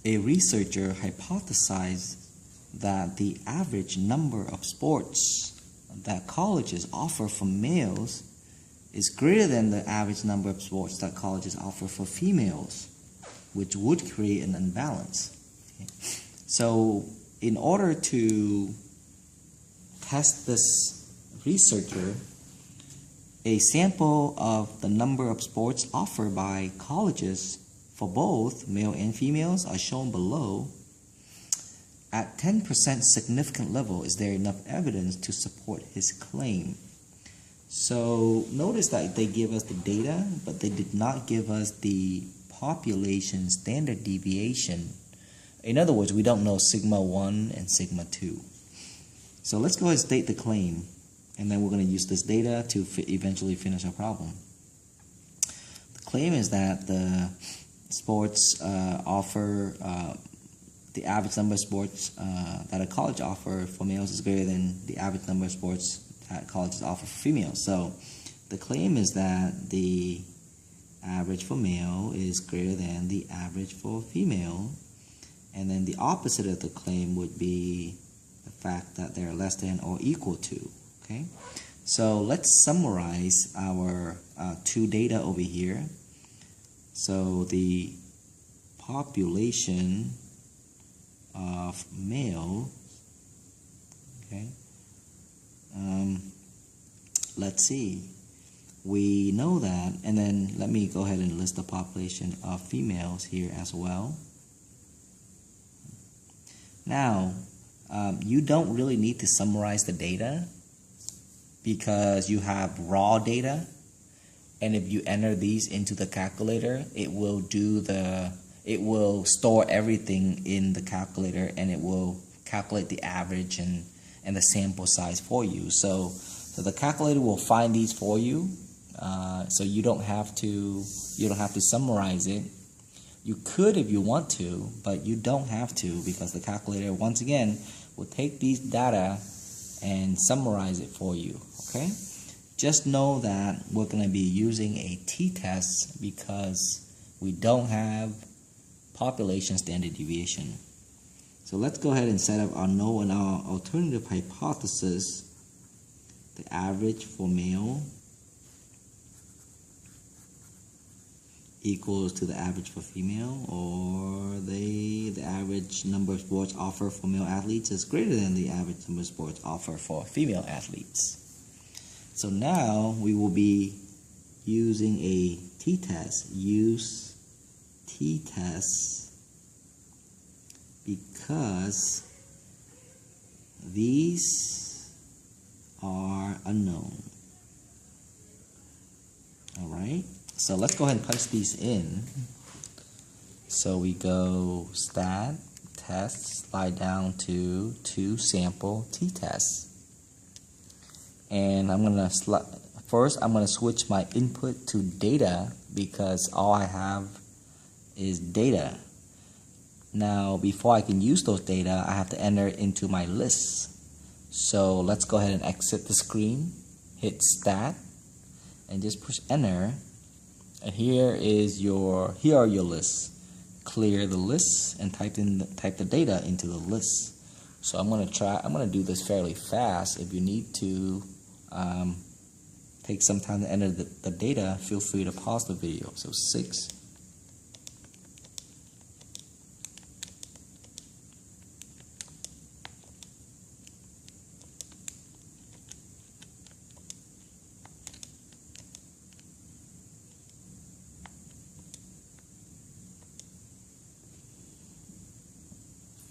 a researcher hypothesized that the average number of sports that colleges offer for males is greater than the average number of sports that colleges offer for females, which would create an imbalance. Okay. So in order to test this researcher, a sample of the number of sports offered by colleges for both male and females are shown below. At 10% significant level, is there enough evidence to support his claim? So notice that they give us the data, but they did not give us the population standard deviation. In other words, we don't know sigma 1 and sigma 2. So let's go ahead and state the claim, and then we're going to use this data to eventually finish our problem. The claim is that the sports offer, the average number of sports that a college offer for males is greater than the average number of sports that colleges offer for females. So the claim is that the average for male is greater than the average for female, and then the opposite of the claim would be the fact that they're less than or equal to. Okay, so let's summarize our two data over here. So the population of male, okay, let's see, we know that, and then let me go ahead and list the population of females here as well. Now, you don't really need to summarize the data because you have raw data, and if you enter these into the calculator, it will store everything in the calculator, and it will calculate the average and the sample size for you. So the calculator will find these for you. So you don't have to summarize it. You could if you want to, but you don't have to, because the calculator once again will take these data and summarize it for you. Okay? Just know that we're going to be using a t-test because we don't have population standard deviation. So let's go ahead and set up our null and our alternative hypothesis. The average for male equals to the average for female, or the average number of sports offered for male athletes is greater than the average number of sports offered for female athletes. So now we will be using a t-test. Use t-test because these are unknown. Alright, so let's go ahead and punch these in. So we go stat, test, slide down to sample t-test. And I'm gonna first I'm gonna switch my input to data because all I have is data. Now before I can use those data, I have to enter it into my list. So let's go ahead and exit the screen, hit stat, and just push enter. And here are your lists. Clear the list and type the data into the list. So I'm gonna do this fairly fast. If you need to take some time to enter the data, feel free to pause the video. So 6,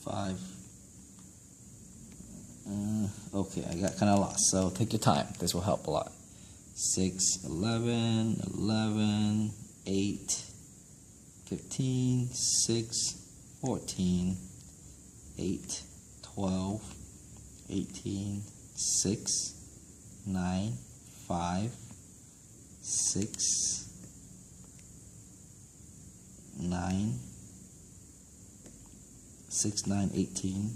5. Okay, I got kind of lost, so take your time. This will help a lot. 6, 11, 11, 8, 15, 6, 14, 8, 12, 18, 6, 9, 5, 6, 9, 6, 9, 18,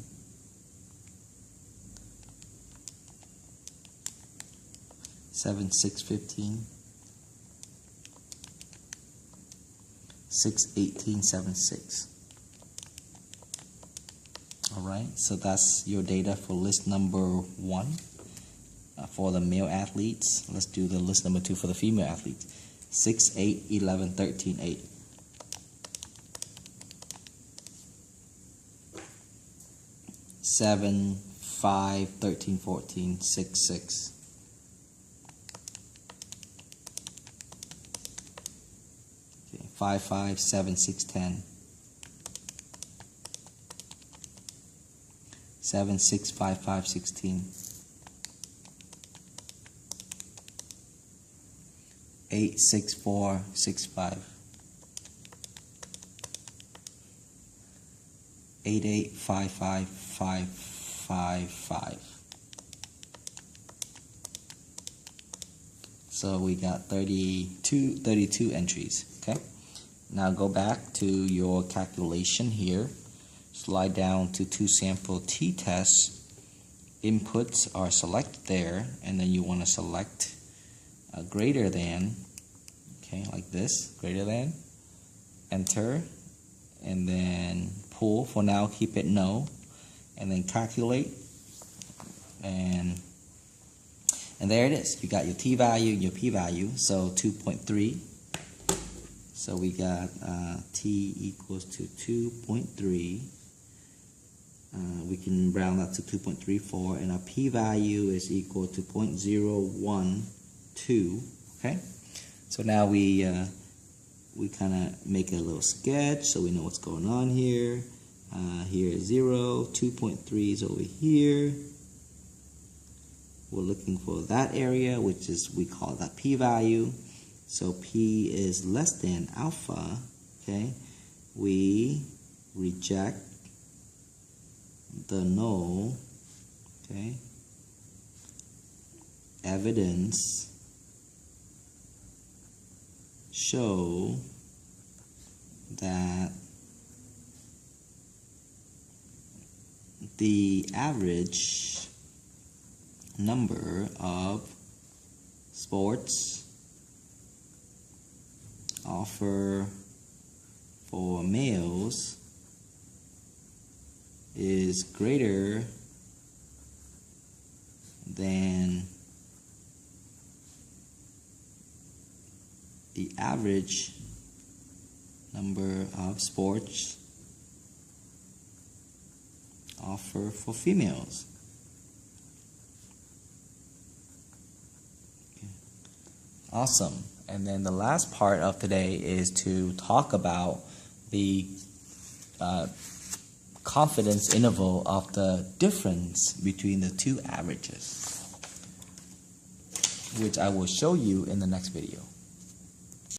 7, 6, 15, 6, 18, 7, 6. Alright, so that's your data for list number 1 for the male athletes. Let's do the list number 2 for the female athletes. 6, 8, 11, 13, 8. 7, 5, 13, 14, 6, 6. 5, 5, 7, 6, 10. 7, 6, 5, 5, 16. 8, 6, 4, 6, 5. 8, 8, 5, 5, 5, 5, 5. So we got 32 entries, okay? Now go back to your calculation here. Slide down to 2 sample t-tests. Inputs are selected there, and then you want to select greater than, okay, like this, greater than, enter, and then pull. For now, keep it no, and then calculate, and there it is. You got your t-value and your p-value, so 2.3. So we got t equals to 2.3. We can round that to 2.34, and our p-value is equal to 0.012. Okay, so now we kind of make a little sketch so we know what's going on here. Here is 0, 2.3 is over here. We're looking for that area, which is, we call that p-value. So p is less than alpha. Okay, we reject the null. Okay, evidence show that the average number of sports offered for males is greater than the average number of sports offered for females. Okay. Awesome. And then the last part of today is to talk about the confidence interval of the difference between the two averages, which I will show you in the next video.